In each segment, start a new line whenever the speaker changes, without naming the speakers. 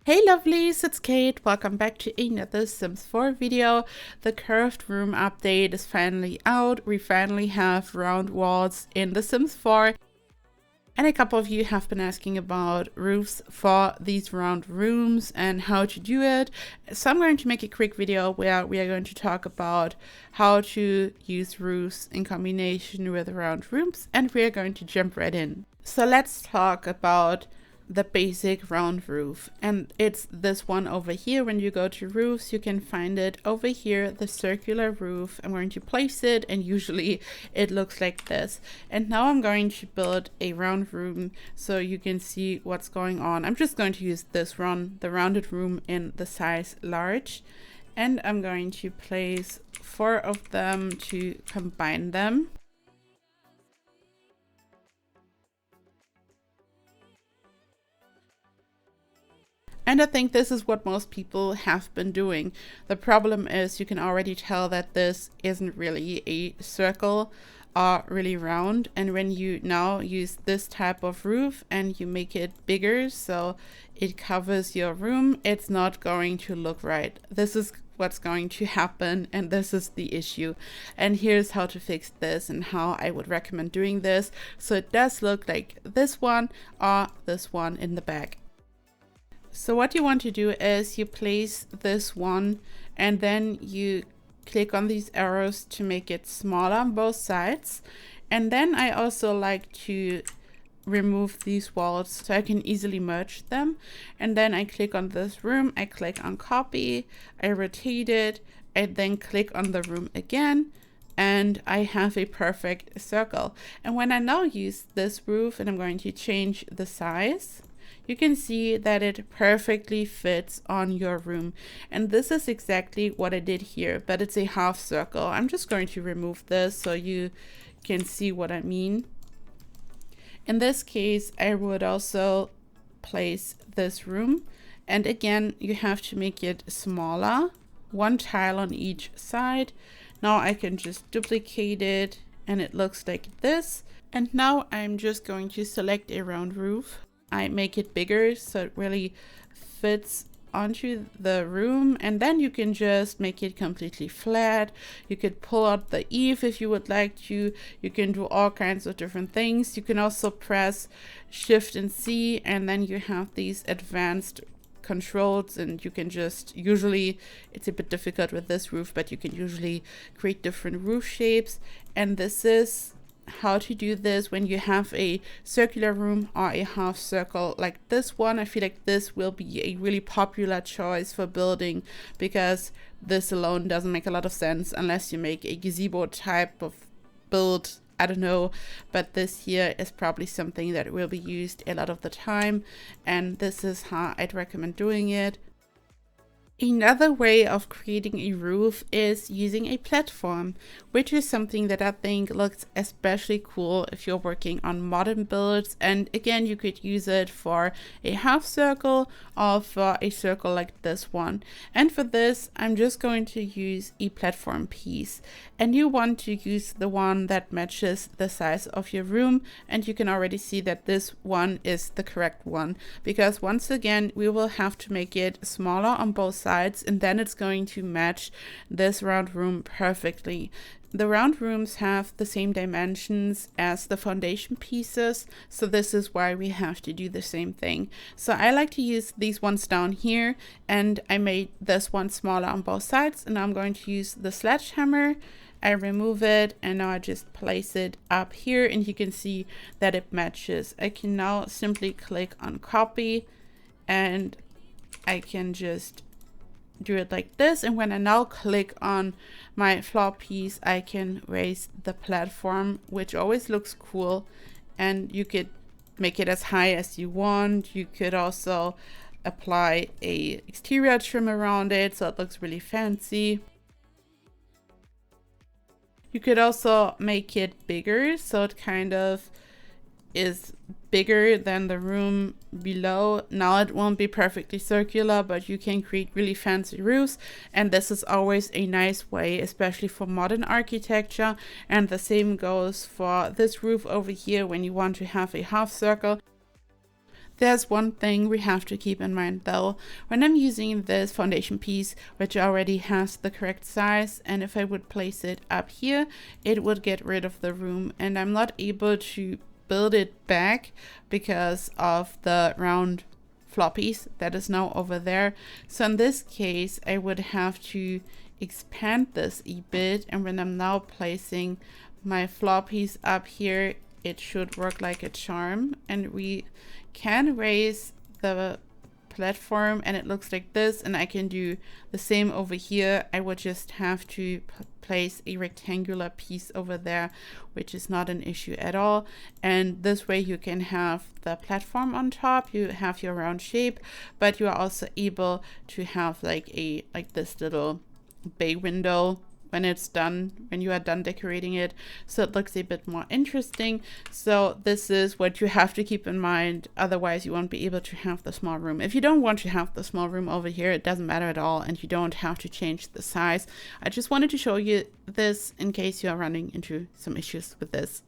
Hey lovelies, it's Kate. Welcome back to another Sims 4 video. The curved room update is finally out. We finally have round walls in The Sims 4. And a couple of you have been asking about roofs for these round rooms and how to do it. So I'm going to make a quick video where we are going to talk about how to use roofs in combination with round rooms, and we are going to jump right in. So let's talk about the basic round roof, and it's this one over here. When you go to roofs, you can find it over here, the circular roof. I'm going to place it, and usually it looks like this. And now I'm going to build a round room so you can see what's going on. I'm just going to use this the rounded room in the size large, and I'm going to place 4 of them to combine them. And I think this is what most people have been doing. The problem is you can already tell that this isn't really a circle or really round. And when you now use this type of roof and you make it bigger so it covers your room, it's not going to look right. This is what's going to happen, and this is the issue. And here's how to fix this and how I would recommend doing this so it does look like this one or this one in the back. So what you want to do is you place this one and then you click on these arrows to make it smaller on both sides. And then I also like to remove these walls so I can easily merge them. And then I click on this room, I click on copy, I rotate it, I then click on the room again, and I have a perfect circle. And when I now use this roof and I'm going to change the size, you can see that it perfectly fits on your room. And this is exactly what I did here, but it's a half circle. I'm just going to remove this so you can see what I mean. In this case, I would also place this room. And again, you have to make it smaller, 1 tile on each side. Now I can just duplicate it and it looks like this. And now I'm just going to select a round roof. I make it bigger so it really fits onto the room, and then you can just make it completely flat. You could pull out the eave if you would like to. You can do all kinds of different things. You can also press Shift and C, and then you have these advanced controls, and you can just, usually it's a bit difficult with this roof, but you can usually create different roof shapes. And this is how to do this when you have a circular room or a half circle like this one. I feel like this will be a really popular choice for building because this alone doesn't make a lot of sense unless you make a gazebo type of build. I don't know, but this here is probably something that will be used a lot of the time, and this is how I'd recommend doing it. Another way of creating a roof is using a platform, which is something that I think looks especially cool if you're working on modern builds. And again, you could use it for a half circle or for a circle like this one. And for this, I'm just going to use a platform piece. And you want to use the one that matches the size of your room. And you can already see that this one is the correct one, because once again, we will have to make it smaller on both sides, and then it's going to match this round room perfectly. The round rooms have the same dimensions as the foundation pieces, so this is why we have to do the same thing. So I like to use these ones down here, and I made this one smaller on both sides, and I'm going to use the sledgehammer. I remove it, and now I just place it up here, and you can see that it matches. I can now simply click on copy, and I can just do it like this. And when I now click on my floor piece, I can raise the platform, which always looks cool. And you could make it as high as you want. You could also apply a exterior trim around it so it looks really fancy. You could also make it bigger so it kind of is bigger than the room below. Now it won't be perfectly circular, but you can create really fancy roofs, and this is always a nice way, especially for modern architecture. And the same goes for this roof over here when you want to have a half circle. There's one thing we have to keep in mind though, when I'm using this foundation piece, which already has the correct size, and if I would place it up here, it would get rid of the room, and I'm not able to build it back because of the round floor piece that is now over there. So in this case, I would have to expand this a bit, and when I'm now placing my floor piece up here, it should work like a charm, and we can raise the platform and it looks like this, and I can do the same over here. I would just have to place a rectangular piece over there, which is not an issue at all, and this way you can have the platform on top, you have your round shape, but you are also able to have like this little bay window when it's done, when you are done decorating it, so it looks a bit more interesting. So this is what you have to keep in mind, otherwise you won't be able to have the small room. If you don't want to have the small room over here, it doesn't matter at all, and you don't have to change the size. I just wanted to show you this in case you are running into some issues with this.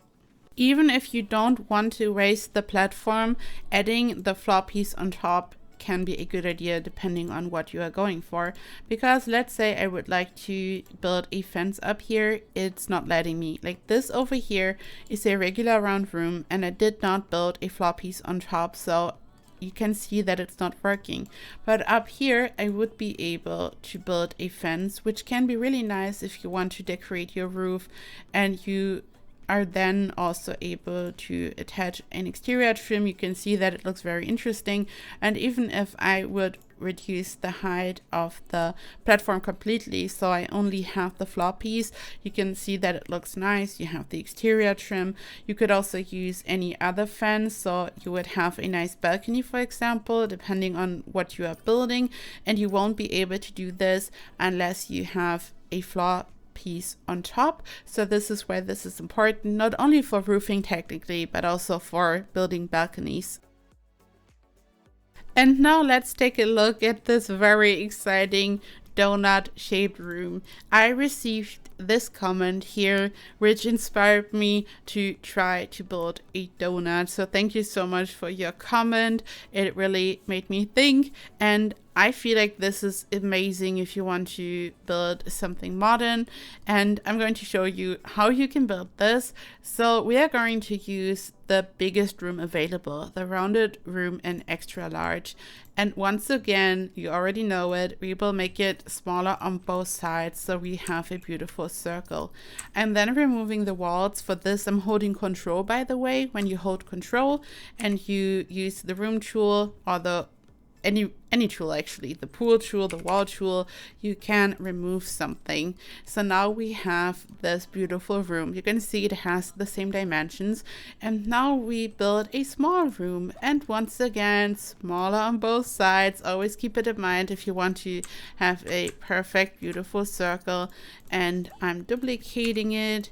Even if you don't want to raise the platform, adding the floor piece on top can be a good idea depending on what you are going for, because let's say I would like to build a fence up here, it's not letting me. Like this over here is a regular round room, and I did not build a floor piece on top, so you can see that it's not working. But up here I would be able to build a fence, which can be really nice if you want to decorate your roof, and you are then also able to attach an exterior trim. You can see that it looks very interesting, and even if I would reduce the height of the platform completely, so I only have the floor piece, you can see that it looks nice. You have the exterior trim. You could also use any other fence, so you would have a nice balcony, for example, depending on what you are building, and you won't be able to do this unless you have a floor piece on top. So this is why this is important, not only for roofing technically, but also for building balconies. And now let's take a look at this very exciting donut shaped room. I received this comment here, which inspired me to try to build a donut. So thank you so much for your comment. It really made me think, and I feel like this is amazing if you want to build something modern, and I'm going to show you how you can build this. So we are going to use the biggest room available, the rounded room in extra large. And once again, you already know it, we will make it smaller on both sides so we have a beautiful circle. I'm then removing the walls. For this, I'm holding Control, by the way. When you hold Control and you use the room tool or the any tool, actually, the pool tool, the wall tool, you can remove something. So now we have this beautiful room. You can see it has the same dimensions, and now we build a small room, and once again smaller on both sides. Always keep it in mind if you want to have a perfect beautiful circle. And I'm duplicating it,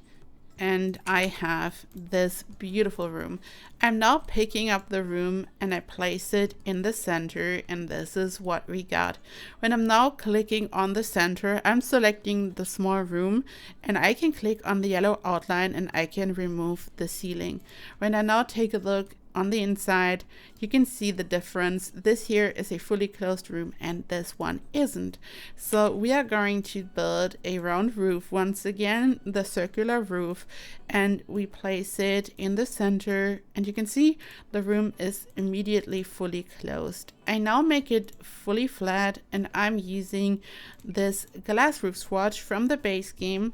and I have this beautiful room. I'm now picking up the room and I place it in the center, and this is what we got. When I'm now clicking on the center, I'm selecting the small room, and I can click on the yellow outline and I can remove the ceiling. When I now take a look on the inside, you can see the difference. This here is a fully closed room and this one isn't. So we are going to build a round roof, once again the circular roof, and we place it in the center, and you can see the room is immediately fully closed. I now make it fully flat, and I'm using this glass roof swatch from the base game.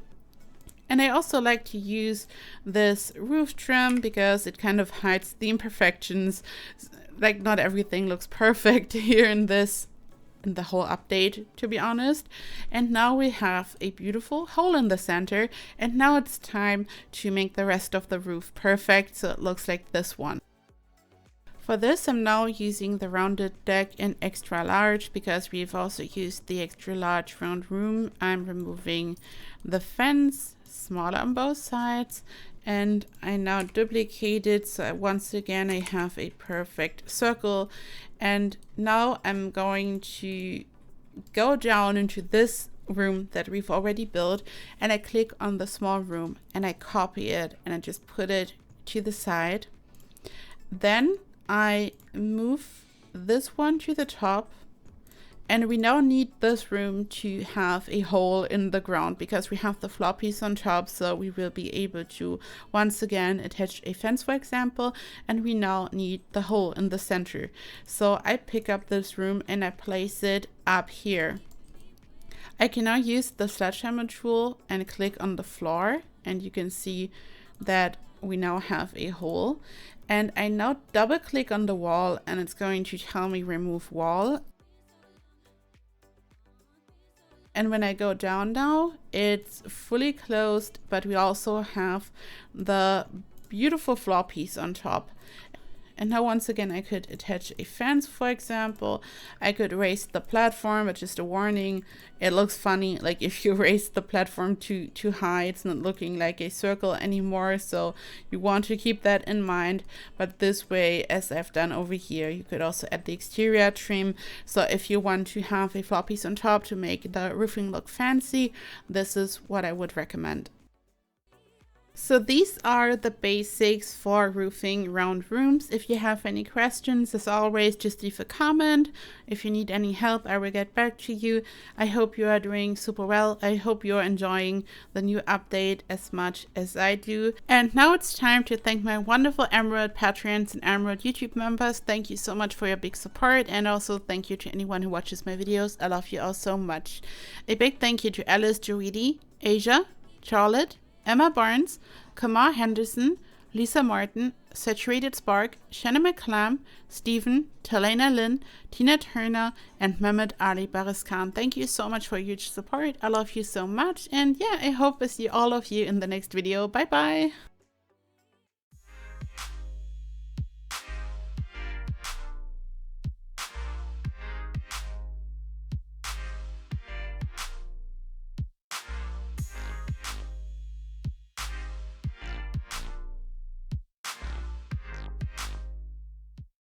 And I also like to use this roof trim because it kind of hides the imperfections. Like, not everything looks perfect here in the whole update, to be honest. And now we have a beautiful hole in the center, and now it's time to make the rest of the roof perfect so it looks like this one. For this, I'm now using the rounded deck in extra large because we've also used the extra large round room. I'm removing the fence, smaller on both sides, and I now duplicate it, so once again I have a perfect circle. And now I'm going to go down into this room that we've already built, and I click on the small room and I copy it and I just put it to the side. Then I move this one to the top. And we now need this room to have a hole in the ground because we have the floppies on top. So we will be able to once again attach a fence, for example, and we now need the hole in the center. So I pick up this room and I place it up here. I can now use the sledgehammer tool and click on the floor, and you can see that we now have a hole. And I now double click on the wall and it's going to tell me remove wall. And when I go down now, it's fully closed, but we also have the beautiful floppies on top. And now once again, I could attach a fence, for example. I could raise the platform, but just a warning, it looks funny. Like if you raise the platform too high, it's not looking like a circle anymore. So you want to keep that in mind. But this way, as I've done over here, you could also add the exterior trim. So if you want to have a floppies on top to make the roofing look fancy, this is what I would recommend. So these are the basics for roofing round rooms. If you have any questions, as always, just leave a comment. If you need any help, I will get back to you. I hope you are doing super well. I hope you're enjoying the new update as much as I do. And now it's time to thank my wonderful Emerald patrons and Emerald YouTube members. Thank you so much for your big support, and also thank you to anyone who watches my videos. I love you all so much. A big thank you to Alice Joidi, Asia, Charlotte, Emma Barnes, Kamar Henderson, Lisa Martin, Saturated Spark, Shannon McClam, Stephen, Talena Lynn, Tina Turner, and Mehmet Ali Bariskan. Thank you so much for your huge support. I love you so much. And yeah, I hope I see all of you in the next video. Bye bye.